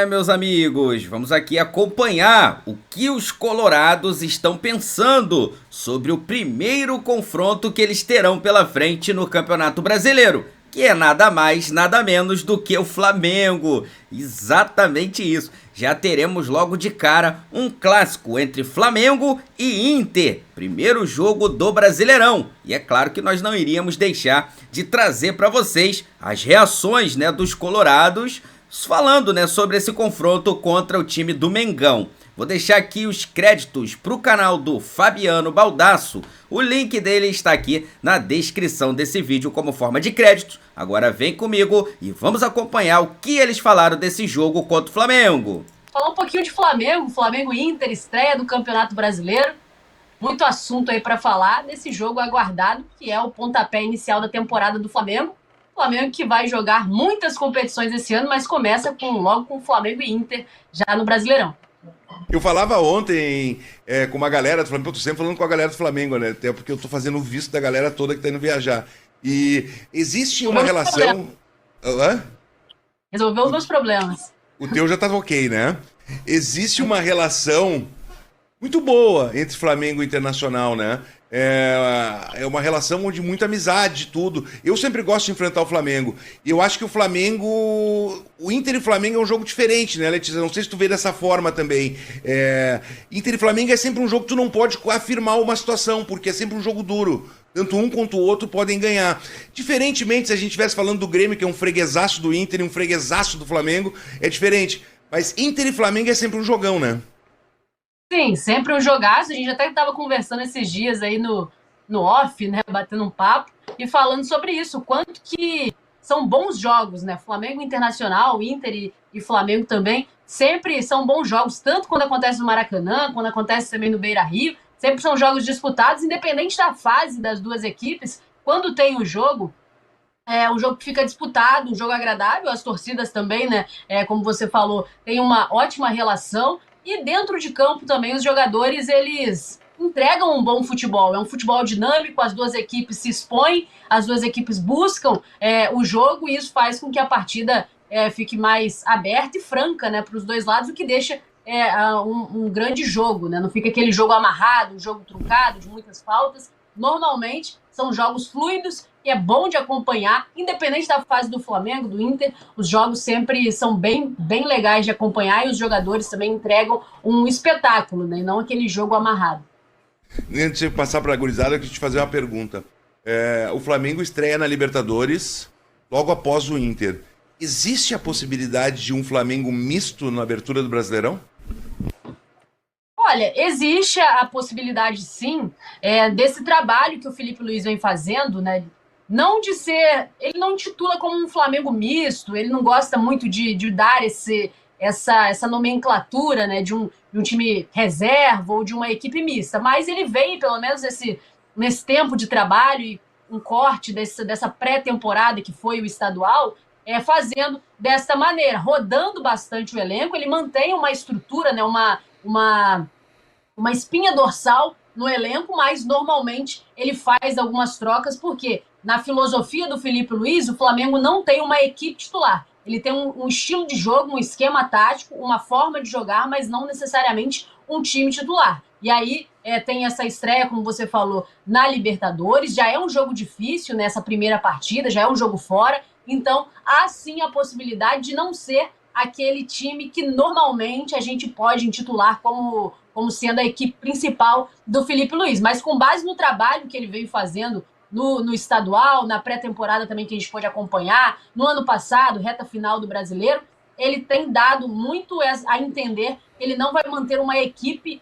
Meus amigos, vamos aqui acompanhar o que os colorados estão pensando sobre o primeiro confronto que eles terão pela frente no Campeonato Brasileiro, que é nada mais, nada menos do que o Flamengo. Exatamente isso. Já teremos logo de cara um clássico entre Flamengo e Inter, primeiro jogo do Brasileirão. E é claro que nós não iríamos deixar de trazer para vocês as reações, dos colorados falando, sobre esse confronto contra o time do Mengão. Vou deixar aqui os créditos para o canal do Fabiano Baldasso. O link dele está aqui na descrição desse vídeo como forma de créditos. Agora vem comigo e vamos acompanhar o que eles falaram desse jogo contra o Flamengo. Falar um pouquinho de Flamengo, Flamengo e Inter, estreia do Campeonato Brasileiro. Muito assunto aí para falar desse jogo aguardado, que é o pontapé inicial da temporada do Flamengo. Flamengo que vai jogar muitas competições esse ano, mas começa logo com Flamengo e Inter já no Brasileirão. Eu falava ontem com uma galera do Flamengo, eu tô sempre falando com a galera do Flamengo, né? Até porque eu tô fazendo o visto da galera toda que tá indo viajar. E existe uma relação... Resolveu os meus problemas. O teu já tá ok, né? Existe uma relação muito boa entre Flamengo e Internacional, né? É uma relação onde muita amizade, tudo. Eu sempre gosto de enfrentar o Flamengo. E eu acho que o Flamengo... O Inter e Flamengo é um jogo diferente, né, Letícia? Não sei se tu vê dessa forma também. Inter e Flamengo é sempre um jogo que tu não pode afirmar uma situação, porque é sempre um jogo duro. Tanto um quanto o outro podem ganhar. Diferentemente, se a gente estivesse falando do Grêmio, que é um freguesaço do Inter e um freguesaço do Flamengo, é diferente. Mas Inter e Flamengo é sempre um jogão, né? Sim, sempre um jogaço. A gente até estava conversando esses dias aí no off, né? Batendo um papo e falando sobre isso. O quanto que são bons jogos, né? Flamengo Internacional, Inter e Flamengo também. Sempre são bons jogos, tanto quando acontece no Maracanã, quando acontece também no Beira-Rio. Sempre são jogos disputados, independente da fase das duas equipes. Quando tem o jogo, é um jogo que fica disputado, um jogo agradável. As torcidas também, né? Como você falou, tem uma ótima relação. E dentro de campo também os jogadores, eles entregam um bom futebol. É um futebol dinâmico, as duas equipes se expõem, as duas equipes buscam o jogo e isso faz com que a partida fique mais aberta e franca, né, para os dois lados, o que deixa um grande jogo, né? Não fica aquele jogo amarrado, um jogo truncado, de muitas faltas. Normalmente são jogos fluidos e é bom de acompanhar, independente da fase do Flamengo, do Inter, os jogos sempre são bem, bem legais de acompanhar e os jogadores também entregam um espetáculo, né? E não aquele jogo amarrado. Antes de passar para a gurizada, eu queria te fazer uma pergunta. O Flamengo estreia na Libertadores logo após o Inter. Existe a possibilidade de um Flamengo misto na abertura do Brasileirão? Olha, existe a possibilidade, sim, desse trabalho que o Felipe Luiz vem fazendo, né? Não de ser... Ele não intitula como um Flamengo misto, ele não gosta muito de dar essa nomenclatura, né, de um time reserva ou de uma equipe mista, mas ele vem, pelo menos nesse tempo de trabalho e um corte dessa pré-temporada que foi o estadual, fazendo desta maneira, rodando bastante o elenco. Ele mantém uma estrutura, né, uma espinha dorsal no elenco, mas normalmente ele faz algumas trocas, porque na filosofia do Felipe Luiz, o Flamengo não tem uma equipe titular. Ele tem um estilo de jogo, um esquema tático, uma forma de jogar, mas não necessariamente um time titular. E aí tem essa estreia, como você falou, na Libertadores. Já é um jogo difícil nessa primeira partida, já é um jogo fora. Então, há sim a possibilidade de não ser aquele time que normalmente a gente pode intitular como sendo a equipe principal do Felipe Luiz. Mas com base no trabalho que ele veio fazendo no estadual, na pré-temporada também que a gente pôde acompanhar, no ano passado, reta final do Brasileiro, ele tem dado muito a entender que ele não vai manter uma equipe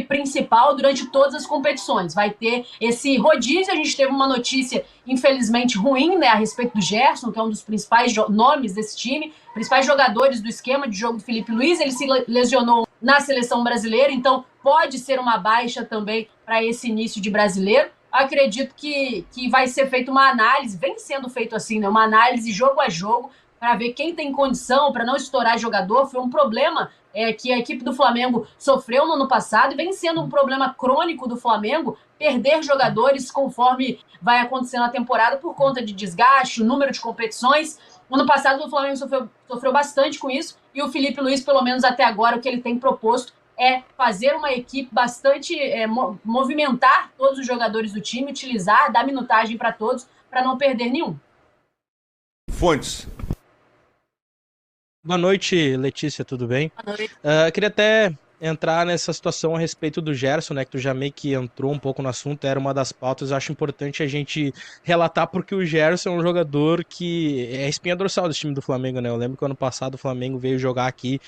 principal durante todas as competições. Vai ter esse rodízio. A gente teve uma notícia, infelizmente, ruim, né, a respeito do Gerson, que é um dos principais nomes desse time, principais jogadores do esquema de jogo do Felipe Luiz. Ele se lesionou na seleção brasileira, então pode ser uma baixa também para esse início de brasileiro. Acredito que vai ser feita uma análise, vem sendo feito assim, né, uma análise jogo a jogo, para ver quem tem condição, para não estourar jogador. Foi um problema que a equipe do Flamengo sofreu no ano passado e vem sendo um problema crônico do Flamengo, perder jogadores conforme vai acontecendo a temporada por conta de desgaste, o número de competições. Ano passado o Flamengo sofreu bastante com isso, e o Filipe Luiz, pelo menos até agora, o que ele tem proposto é fazer uma equipe bastante, movimentar todos os jogadores do time, utilizar, dar minutagem para todos, para não perder nenhum. Fontes. Boa noite, Letícia, tudo bem? Boa noite. Queria até entrar nessa situação a respeito do Gerson, né, que tu já meio que entrou um pouco no assunto, era uma das pautas. Eu acho importante a gente relatar porque o Gerson é um jogador que é a espinha dorsal do time do Flamengo, né? Eu lembro que ano passado o Flamengo veio jogar aqui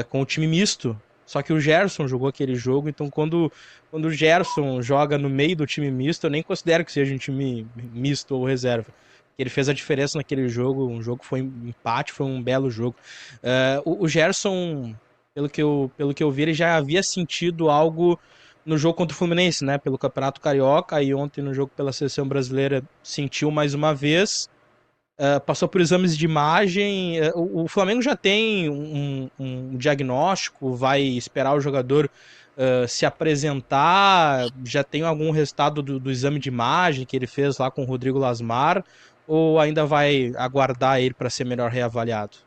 com o time misto, só que o Gerson jogou aquele jogo, então quando o Gerson joga no meio do time misto, eu nem considero que seja um time misto ou reserva. Ele fez a diferença naquele jogo, um jogo que foi empate, foi um belo jogo. O Gerson, pelo que eu vi, ele já havia sentido algo no jogo contra o Fluminense, né? Pelo Campeonato Carioca, e ontem no jogo pela Seleção Brasileira sentiu mais uma vez. Passou por exames de imagem. O Flamengo já tem um diagnóstico, vai esperar o jogador se apresentar, já tem algum resultado do exame de imagem que ele fez lá com o Rodrigo Lasmar, ou ainda vai aguardar ele para ser melhor reavaliado?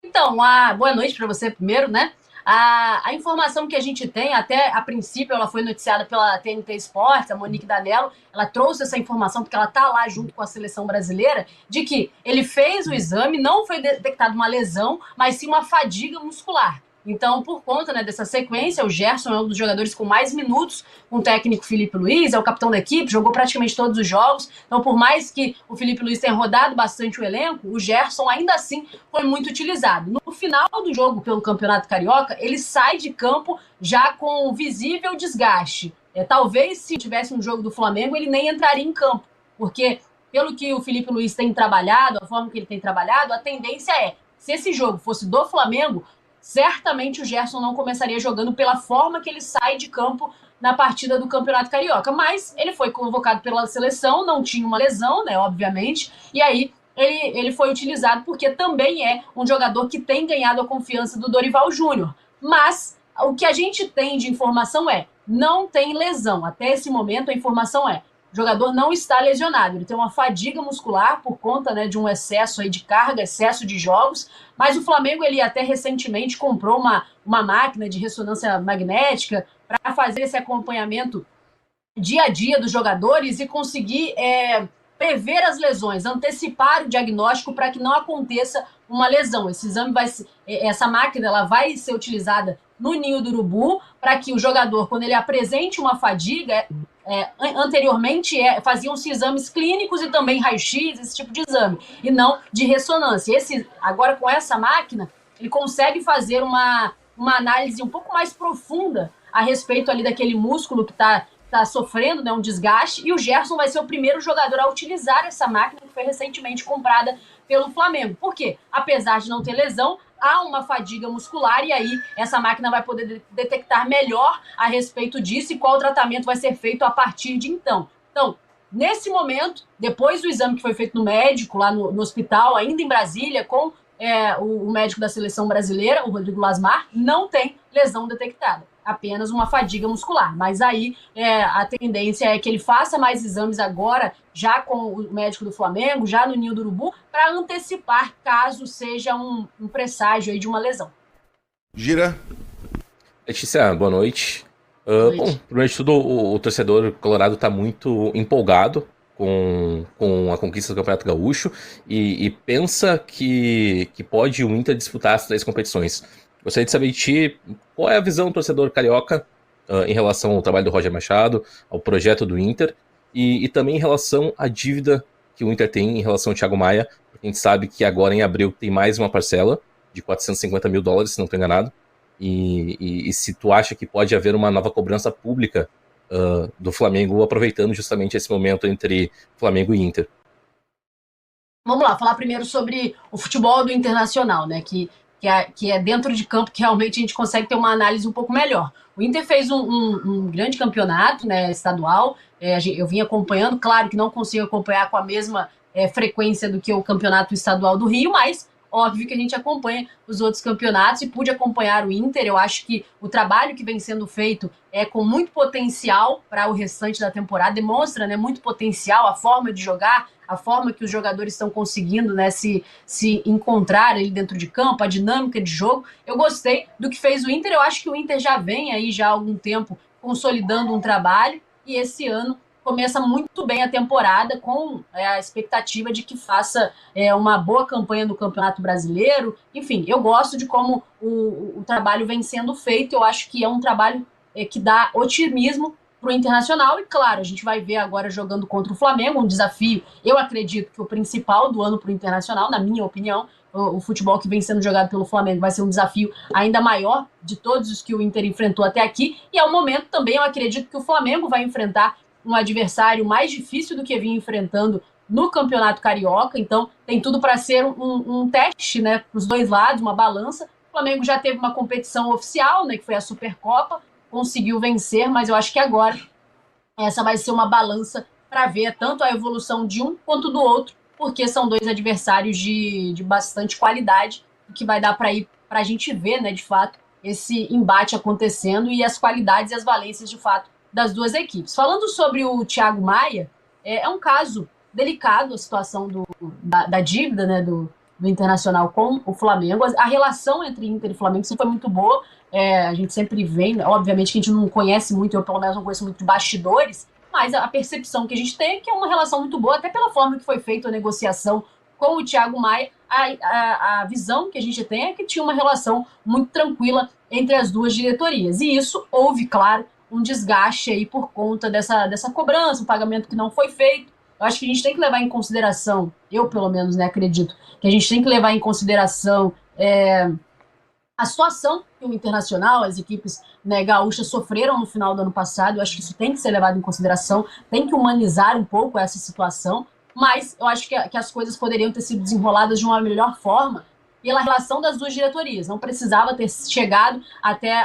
Então, boa noite para você primeiro, né? A informação que a gente tem, até a princípio ela foi noticiada pela TNT Sports, a Monique Danello, ela trouxe essa informação porque ela está lá junto com a seleção brasileira, de que ele fez o exame, não foi detectada uma lesão, mas sim uma fadiga muscular. Então, por conta, né, dessa sequência, o Gerson é um dos jogadores com mais minutos com o técnico Filipe Luiz, é o capitão da equipe, jogou praticamente todos os jogos. Então, por mais que o Filipe Luiz tenha rodado bastante o elenco, o Gerson ainda assim foi muito utilizado. No final do jogo pelo Campeonato Carioca, ele sai de campo já com visível desgaste. Talvez, se tivesse um jogo do Flamengo, ele nem entraria em campo, porque pelo que o Filipe Luiz tem trabalhado, a forma que ele tem trabalhado, a tendência é, se esse jogo fosse do Flamengo, certamente o Gerson não começaria jogando pela forma que ele sai de campo na partida do Campeonato Carioca. Mas ele foi convocado pela seleção, não tinha uma lesão, né, obviamente, e aí ele foi utilizado porque também é um jogador que tem ganhado a confiança do Dorival Júnior. Mas o que a gente tem de informação não tem lesão. Até esse momento a informação o jogador não está lesionado, ele tem uma fadiga muscular por conta, né, de um excesso aí de carga, excesso de jogos, mas o Flamengo ele até recentemente comprou uma máquina de ressonância magnética para fazer esse acompanhamento dia a dia dos jogadores e conseguir prever as lesões, antecipar o diagnóstico para que não aconteça uma lesão. Essa máquina ela vai ser utilizada no Ninho do Urubu para que o jogador, quando ele apresente uma fadiga, anteriormente faziam-se exames clínicos e também raio-x, esse tipo de exame, e não de ressonância. Agora, com essa máquina, ele consegue fazer uma análise um pouco mais profunda a respeito ali daquele músculo que está sofrendo, né, um desgaste, e o Gerson vai ser o primeiro jogador a utilizar essa máquina que foi recentemente comprada pelo Flamengo. Por quê? Apesar de não ter lesão, há uma fadiga muscular e aí essa máquina vai poder detectar melhor a respeito disso e qual tratamento vai ser feito a partir de então. Então, nesse momento, depois do exame que foi feito no médico, lá no hospital, ainda em Brasília, com o médico da seleção brasileira, o Rodrigo Lasmar, não tem lesão detectada, apenas uma fadiga muscular. Mas aí a tendência é que ele faça mais exames agora, já com o médico do Flamengo, já no Ninho do Urubu, para antecipar caso seja um presságio aí de uma lesão. Gira. Letícia, boa noite. Bom, primeiro de tudo, o torcedor colorado está muito empolgado com a conquista do Campeonato Gaúcho e pensa que pode o Inter disputar as 3 competições. Gostaria de saber de ti, qual é a visão do torcedor carioca em relação ao trabalho do Roger Machado, ao projeto do Inter, e também em relação à dívida que o Inter tem em relação ao Thiago Maia, porque a gente sabe que agora em abril tem mais uma parcela de $450 mil, se não estou enganado, e se tu acha que pode haver uma nova cobrança pública do Flamengo, aproveitando justamente esse momento entre Flamengo e Inter. Vamos lá, falar primeiro sobre o futebol do Internacional, né, que é dentro de campo que realmente a gente consegue ter uma análise um pouco melhor. O Inter fez um grande campeonato, né, estadual, eu vim acompanhando, claro que não consigo acompanhar com a mesma frequência do que o campeonato estadual do Rio, mas óbvio que a gente acompanha os outros campeonatos e pude acompanhar o Inter. Eu acho que o trabalho que vem sendo feito é com muito potencial para o restante da temporada, demonstra, né, muito potencial, a forma de jogar, a forma que os jogadores estão conseguindo, né, se encontrar ali dentro de campo, a dinâmica de jogo. Eu gostei do que fez o Inter. Eu acho que o Inter já vem aí já há algum tempo consolidando um trabalho, e esse ano começa muito bem a temporada, com a expectativa de que faça uma boa campanha no Campeonato Brasileiro. Enfim, eu gosto de como o trabalho vem sendo feito. Eu acho que é um trabalho que dá otimismo para o Internacional. E claro, a gente vai ver agora jogando contra o Flamengo, um desafio, eu acredito que o principal do ano para o Internacional, na minha opinião. O futebol que vem sendo jogado pelo Flamengo vai ser um desafio ainda maior de todos os que o Inter enfrentou até aqui. E ao momento também eu acredito que o Flamengo vai enfrentar um adversário mais difícil do que vinha enfrentando no Campeonato Carioca. Então tem tudo para ser um teste, né, para os dois lados, uma balança. O Flamengo já teve uma competição oficial, né, que foi a Supercopa, conseguiu vencer, mas eu acho que agora essa vai ser uma balança para ver tanto a evolução de um quanto do outro, porque são dois adversários de bastante qualidade, que vai dar para a gente ver, né, de fato, esse embate acontecendo e as qualidades e as valências, de fato, das duas equipes. Falando sobre o Thiago Maia, é um caso delicado a situação da dívida, né, do Internacional com o Flamengo. A relação entre Inter e Flamengo sempre foi muito boa. A gente sempre vem, obviamente que a gente não conhece muito, eu pelo menos não conheço muito de bastidores, mas a percepção que a gente tem é que é uma relação muito boa, até pela forma que foi feita a negociação com o Thiago Maia. A visão que a gente tem é que tinha uma relação muito tranquila entre as duas diretorias. E isso houve, claro, um desgaste aí por conta dessa cobrança, um pagamento que não foi feito. Eu acho que a gente tem que levar em consideração, eu pelo menos, né, acredito, que a gente tem que levar em consideração a situação que o Internacional, as equipes, né, gaúchas sofreram no final do ano passado. Eu acho que isso tem que ser levado em consideração, tem que humanizar um pouco essa situação, mas eu acho que as coisas poderiam ter sido desenroladas de uma melhor forma pela relação das duas diretorias. Não precisava ter chegado até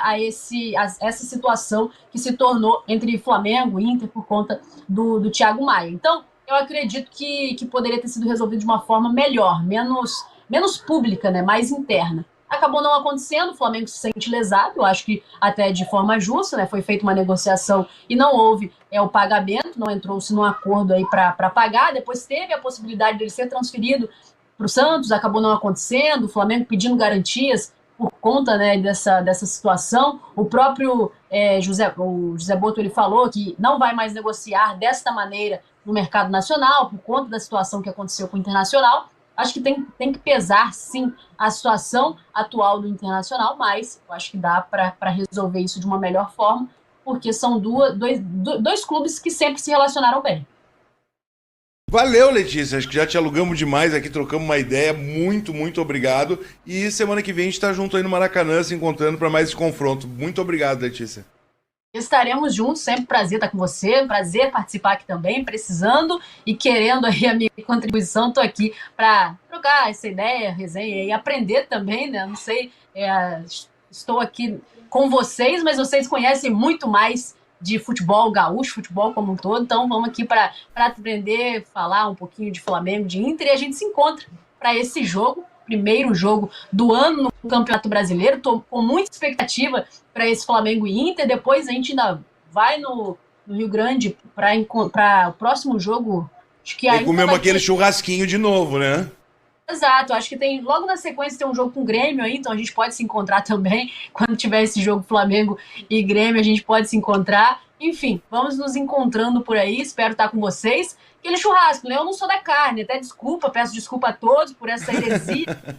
essa situação que se tornou entre Flamengo e Inter por conta do Thiago Maia. Então, eu acredito que poderia ter sido resolvido de uma forma melhor, menos pública, né, mais interna. Acabou não acontecendo, o Flamengo se sente lesado, eu acho que até de forma justa, né? Foi feita uma negociação e não houve o pagamento, não entrou-se num acordo aí para pagar. Depois teve a possibilidade dele ser transferido para o Santos, acabou não acontecendo, o Flamengo pedindo garantias por conta, né, dessa situação. O próprio José Boto, ele falou que não vai mais negociar desta maneira no mercado nacional, por conta da situação que aconteceu com o Internacional. Acho que tem que pesar, sim, a situação atual do Internacional, mas eu acho que dá para resolver isso de uma melhor forma, porque são dois clubes que sempre se relacionaram bem. Valeu, Letícia. Acho que já te alugamos demais aqui, trocamos uma ideia. Muito, muito obrigado. E semana que vem a gente tá junto aí no Maracanã, se encontrando para mais esse confronto. Muito obrigado, Letícia. Estaremos juntos, sempre prazer estar com você, prazer participar aqui também, precisando e querendo aí a minha contribuição. Estou aqui para trocar essa ideia, resenha e aprender também, né? Não sei, estou aqui com vocês, mas vocês conhecem muito mais de futebol gaúcho, futebol como um todo, então vamos aqui para aprender, falar um pouquinho de Flamengo, de Inter, e a gente se encontra para esse jogo, primeiro jogo do ano no Campeonato Brasileiro. Estou com muita expectativa para esse Flamengo e Inter. Depois a gente ainda vai no Rio Grande para o próximo jogo. Acho que ainda comemos aquele churrasquinho de novo, né? Exato, acho que tem logo na sequência tem um jogo com o Grêmio aí, então a gente pode se encontrar também. Quando tiver esse jogo Flamengo e Grêmio, a gente pode se encontrar. Enfim, vamos nos encontrando por aí, espero estar com vocês. Aquele churrasco, né? Eu não sou da carne, até peço desculpa a todos por essa heresia que eu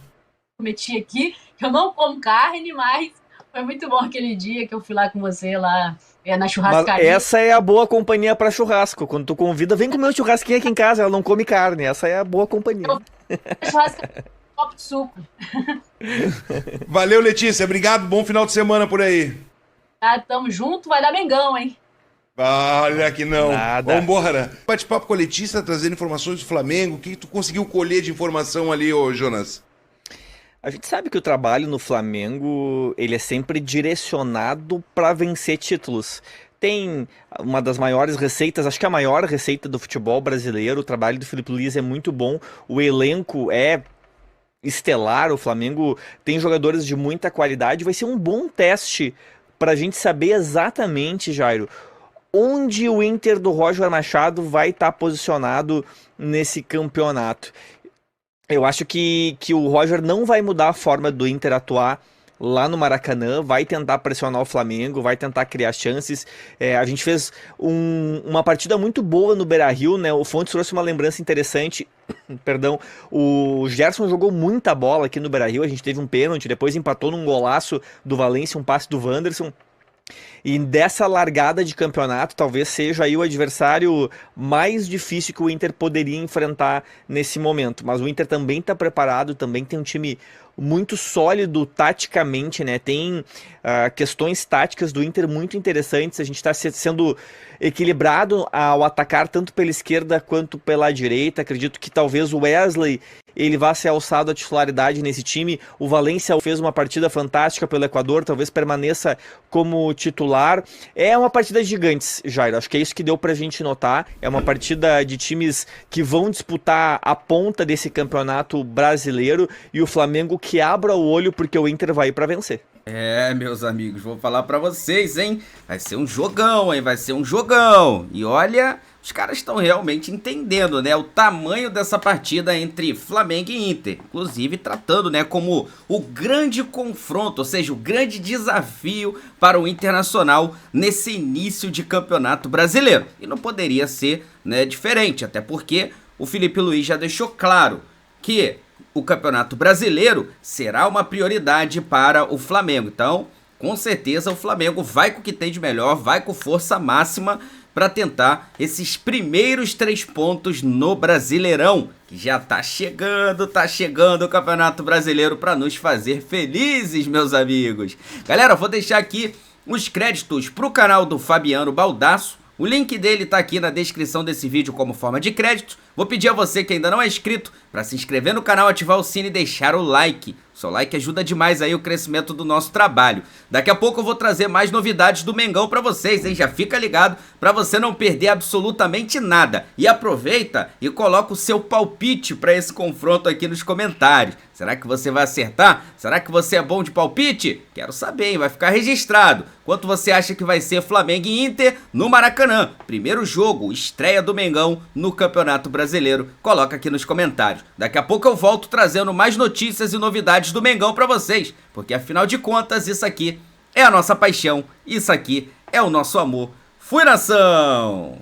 cometi aqui. Eu não como carne, mas foi muito bom aquele dia que eu fui lá com você lá na churrascaria. Mas essa é a boa companhia para churrasco. Quando tu convida, vem comer um churrasquinho aqui em casa, ela não come carne. Essa é a boa companhia. Churrasco copo de suco. Valeu, Letícia. Obrigado. Bom final de semana por aí. Tamo junto. Vai dar Mengão, hein? Olha que não. Nada. Vambora. Bate-papo com a Letícia, trazendo informações do Flamengo. O que tu conseguiu colher de informação ali, ô Jonas? A gente sabe que o trabalho no Flamengo, ele é sempre direcionado para vencer títulos. Tem uma das maiores receitas, acho que a maior receita do futebol brasileiro. O trabalho do Filipe Luiz é muito bom. O elenco é estelar, o Flamengo tem jogadores de muita qualidade, vai ser um bom teste para a gente saber exatamente, Jairo, onde o Inter do Roger Machado vai estar posicionado nesse campeonato. Eu acho que o Roger não vai mudar a forma do Inter atuar lá no Maracanã, vai tentar pressionar o Flamengo, vai tentar criar chances. A gente fez uma partida muito boa no Beira-Rio, né? O Fontes trouxe uma lembrança interessante. Perdão, o Gerson jogou muita bola aqui no Beira-Rio, a gente teve um pênalti, depois empatou num golaço do Valencia, um passe do Wanderson. E dessa largada de campeonato, talvez seja aí o adversário mais difícil que o Inter poderia enfrentar nesse momento. Mas o Inter também está preparado, também tem um time muito sólido taticamente, né? Tem questões táticas do Inter muito interessantes. A gente está sendo equilibrado ao atacar tanto pela esquerda quanto pela direita. Acredito que talvez o Wesley ele vai ser alçado à titularidade nesse time. O Valencia fez uma partida fantástica pelo Equador, talvez permaneça como titular. É uma partida de gigantes, Jair. Acho que é isso que deu pra gente notar. É uma partida de times que vão disputar a ponta desse campeonato brasileiro e o Flamengo que abra o olho porque o Inter vai ir pra vencer. Meus amigos, vou falar pra vocês, hein? Vai ser um jogão, hein? Vai ser um jogão. E olha, os caras estão realmente entendendo, né? O tamanho dessa partida entre Flamengo e Inter. Inclusive tratando, né, como o grande confronto, ou seja, o grande desafio para o Internacional nesse início de campeonato brasileiro. E não poderia ser, né, diferente, até porque o Filipe Luiz já deixou claro que o Campeonato Brasileiro será uma prioridade para o Flamengo. Então, com certeza, o Flamengo vai com o que tem de melhor, vai com força máxima para tentar esses primeiros 3 pontos no Brasileirão, que já tá chegando o Campeonato Brasileiro para nos fazer felizes, meus amigos. Galera, vou deixar aqui os créditos pro canal do Fabiano Baldasso. O link dele tá aqui na descrição desse vídeo como forma de crédito. Vou pedir a você que ainda não é inscrito para se inscrever no canal, ativar o sino e deixar o like. O seu like ajuda demais aí o crescimento do nosso trabalho. Daqui a pouco eu vou trazer mais novidades do Mengão para vocês, hein? Já fica ligado para você não perder absolutamente nada. E aproveita e coloca o seu palpite para esse confronto aqui nos comentários. Será que você vai acertar? Será que você é bom de palpite? Quero saber, hein? Vai ficar registrado. Quanto você acha que vai ser Flamengo e Inter no Maracanã? Primeiro jogo, estreia do Mengão no Campeonato Brasileiro. Coloca aqui nos comentários. Daqui a pouco eu volto trazendo mais notícias e novidades do Mengão pra vocês, porque afinal de contas isso aqui é a nossa paixão, isso aqui é o nosso amor. Fui, nação!